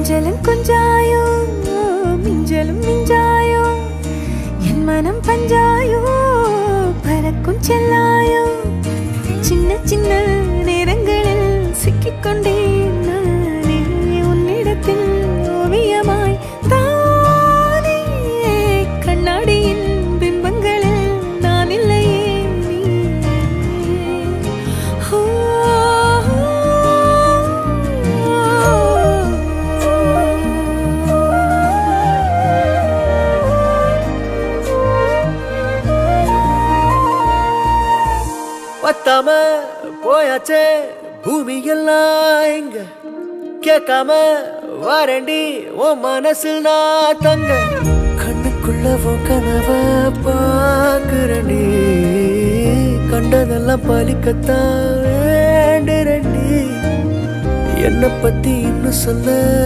கொஞ்சலும் கொஞ்சாயோ மிஞ்சலும் மிஞ்சாயோ என் மனம் பஞ்சாயோ பறக்கும் செல்லாயோ சின்ன சின்ன நேரங்களில் சிக்கிக்கொண்டேன் நானே உன்னிடத்தில் ஓவியமாய் தானே கண்ணாடியின் பிம்பங்களில் நான் இல்லையே பத்தாம போயாச்சே பூமி எல்லாம் இங்க கேட்காம வாரண்டி உன் மனசில் நான் தங்க கண்ணுக்குள்ள உன் கனவ பாக்குறண்டி கண்டதெல்லாம் பலிக்கத்தான் வேண்டுறண்டி என்னை பத்தி இன்னும் சொல்ல